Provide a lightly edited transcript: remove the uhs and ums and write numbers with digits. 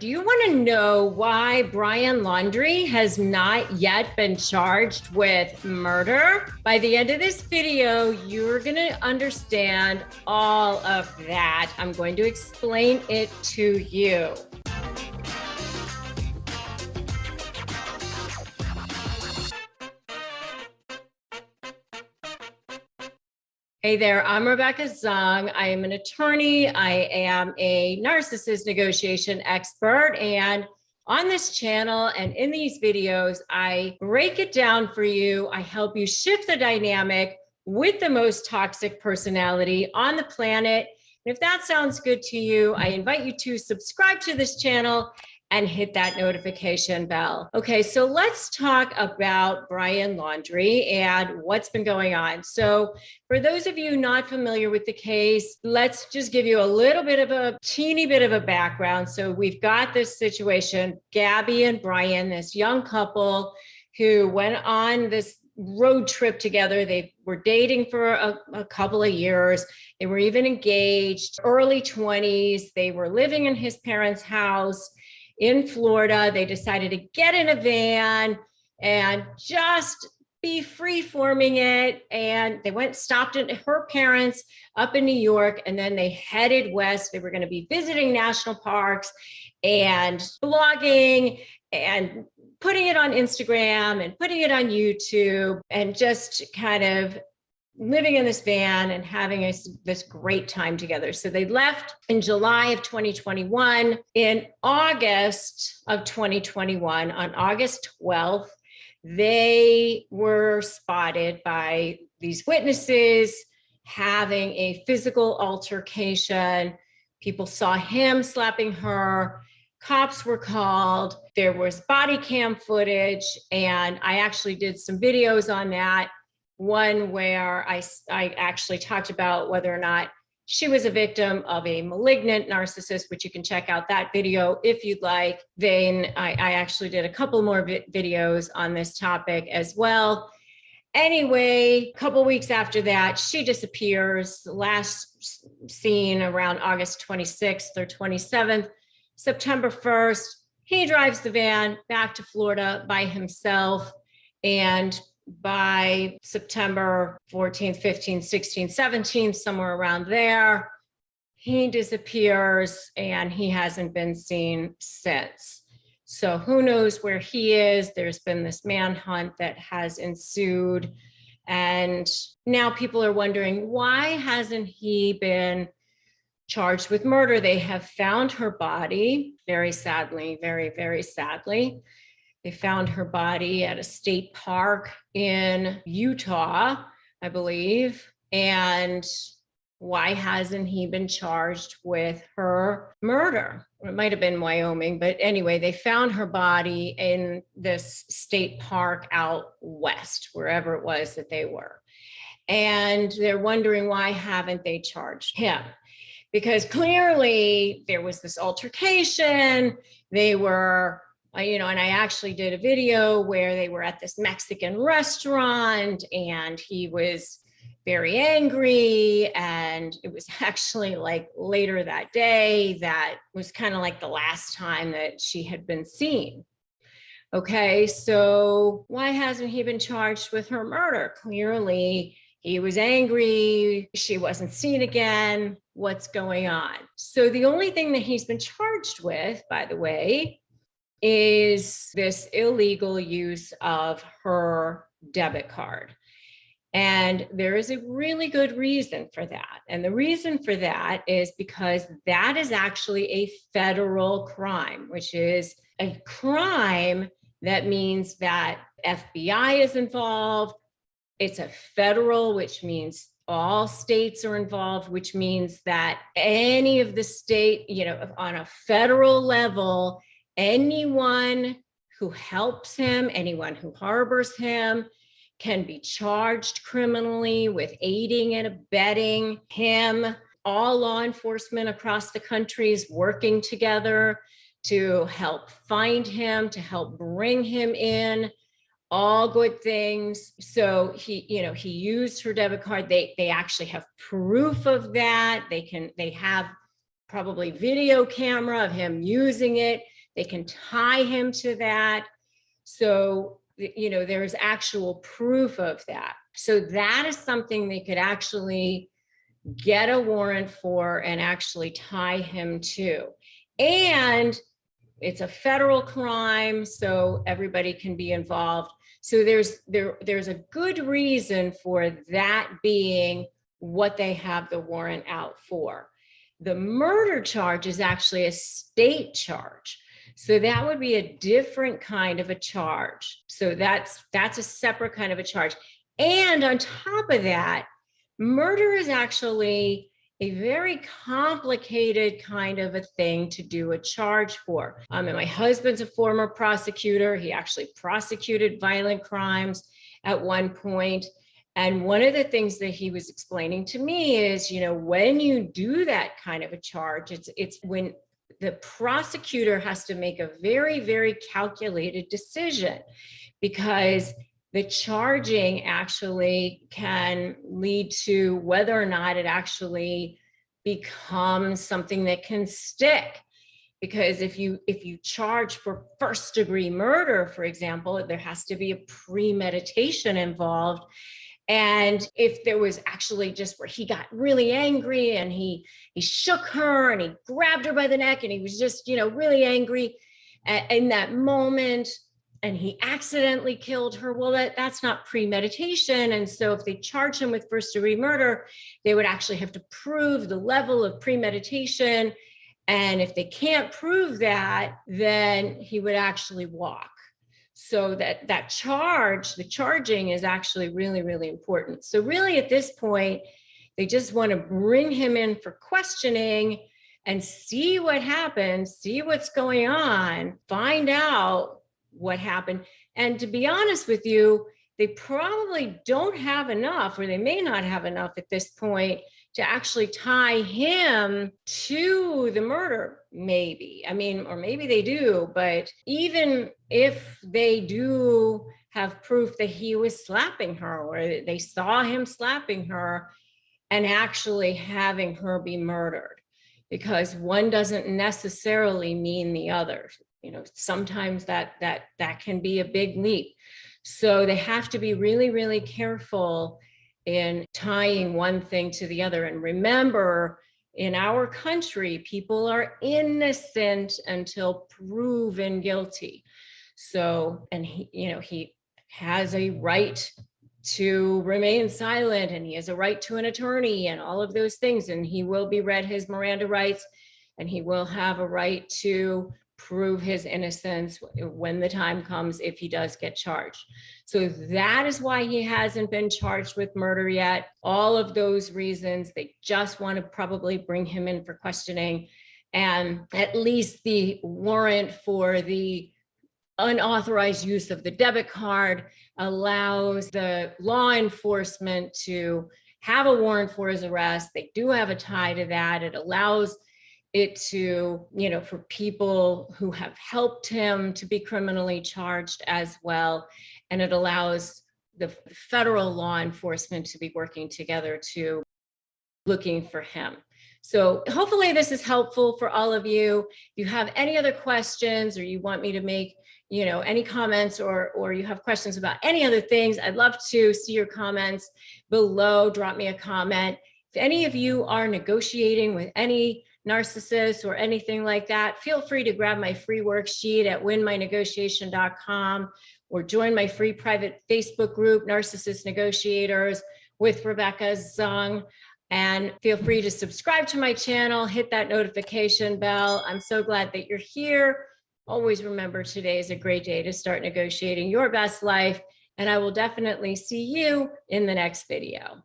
Do you want to know why Brian Laundrie has not yet been charged with murder? By the end of this video, you're going to understand all of that. I'm going to explain it to you. Hey there, I'm Rebecca Zung. I am an attorney. I am a narcissist negotiation expert. And on this channel and in these videos, I break it down for you. I help you shift the dynamic with the most toxic personality on the planet. And if that sounds good to you, I invite you to subscribe to this channel and hit that notification bell. Okay, so let's talk about Brian Laundrie and what's been going on. So for those of you not familiar with the case, let's just give you a little bit of a teeny bit of a background. So we've got this situation, Gabbie and Brian, this young couple who went on this road trip together. They were dating for a couple of years. They were even engaged, early 20s. They were living in his parents' house in Florida. They decided to get in a van and just be free-forming it. And they stopped at her parents up in New York, and then they headed west. They were going to be visiting national parks and blogging and putting it on Instagram and putting it on YouTube and just kind of living in this van and having this great time together. So they left in July of 2021. In August of 2021, on August 12th, they were spotted by these witnesses having a physical altercation. People saw him slapping her. Cops were called. There was body cam footage, and I actually did some videos on that. One where I actually talked about whether or not she was a victim of a malignant narcissist, which you can check out that video if you'd like. Then I actually did a couple more videos on this topic as well. Anyway, a couple weeks after that, she disappears. Last seen around August 26th or 27th, September 1st, he drives the van back to Florida by himself, and by September 14th, 15th, 16th, 17th, somewhere around there, he disappears and he hasn't been seen since. So who knows where he is? There's been this manhunt that has ensued. And now people are wondering, why hasn't he been charged with murder? They have found her body, very sadly, very, very sadly. They found her body at a state park in Utah, I believe. And why hasn't he been charged with her murder? It might have been Wyoming, but anyway, they found her body in this state park out west, wherever it was that they were. And they're wondering, why haven't they charged him? Because clearly there was this altercation. They were and I actually did a video where they were at this Mexican restaurant and he was very angry. And it was actually like later that day that was kind of like the last time that she had been seen. Okay, so why hasn't he been charged with her murder? Clearly he was angry. She wasn't seen again. What's going on? So the only thing that he's been charged with, by the way, is this illegal use of her debit card. And there is a really good reason for that. And the reason for that is because that is actually a federal crime, which is a crime that means that FBI is involved. It's a federal, which means all states are involved, which means that any of the state, on a federal level, anyone who helps him, anyone who harbors him, can be charged criminally with aiding and abetting him. All law enforcement across the country is working together to help find him, to help bring him in. All good things. So he used her debit card. They actually have proof of that. They have probably video camera of him using it. They can tie him to that. So, you know, there's actual proof of that. So that is something they could actually get a warrant for and actually tie him to. And it's a federal crime, so everybody can be involved. So there's a good reason for that being what they have the warrant out for. The murder charge is actually a state charge. So that would be a different kind of a charge. So that's a separate kind of a charge. And on top of that, murder is actually a very complicated kind of a thing to do a charge for. And my husband's a former prosecutor. He actually prosecuted violent crimes at one point. And one of the things that he was explaining to me is, you know, when you do that kind of a charge, it's when the prosecutor has to make a very, very calculated decision, because the charging actually can lead to whether or not it actually becomes something that can stick. Because if you charge for first-degree murder, for example, there has to be a premeditation involved. And if there was actually just where he got really angry and he shook her and he grabbed her by the neck and he was just, you know, really angry in that moment, and he accidentally killed her, well, that's not premeditation. And so if they charge him with first-degree murder, they would actually have to prove the level of premeditation. And if they can't prove that, then he would actually walk. So that charge, the charging is actually really, really important. So really at this point, they just want to bring him in for questioning and see what happens, see what's going on, find out what happened. And to be honest with you, they probably don't have enough, or they may not have enough at this point to actually tie him to the murder, maybe. I mean, or maybe they do, but even if they do have proof that he was slapping her, or they saw him slapping her and actually having her be murdered, because one doesn't necessarily mean the other. You know, sometimes that can be a big leap. So they have to be really, really careful in tying one thing to the other. And remember, in our country, people are innocent until proven guilty. So, and he has a right to remain silent, and he has a right to an attorney and all of those things. And he will be read his Miranda rights, and he will have a right to prove his innocence when the time comes, if he does get charged. So that is why he hasn't been charged with murder yet. All of those reasons, they just want to probably bring him in for questioning. And at least the warrant for the unauthorized use of the debit card allows the law enforcement to have a warrant for his arrest. They do have a tie to that. It allows it to, you know, for people who have helped him to be criminally charged as well. And it allows the federal law enforcement to be working together to looking for him. So hopefully this is helpful for all of you. If you have any other questions, or you want me to make, you know, any comments, or you have questions about any other things, I'd love to see your comments below. Drop me a comment. If any of you are negotiating with any narcissists or anything like that, feel free to grab my free worksheet at winmynegotiation.com, or join my free private Facebook group, Narcissist Negotiators with Rebecca Zung. And feel free to subscribe to my channel, hit that notification bell. I'm so glad that you're here. Always remember, today is a great day to start negotiating your best life. And I will definitely see you in the next video.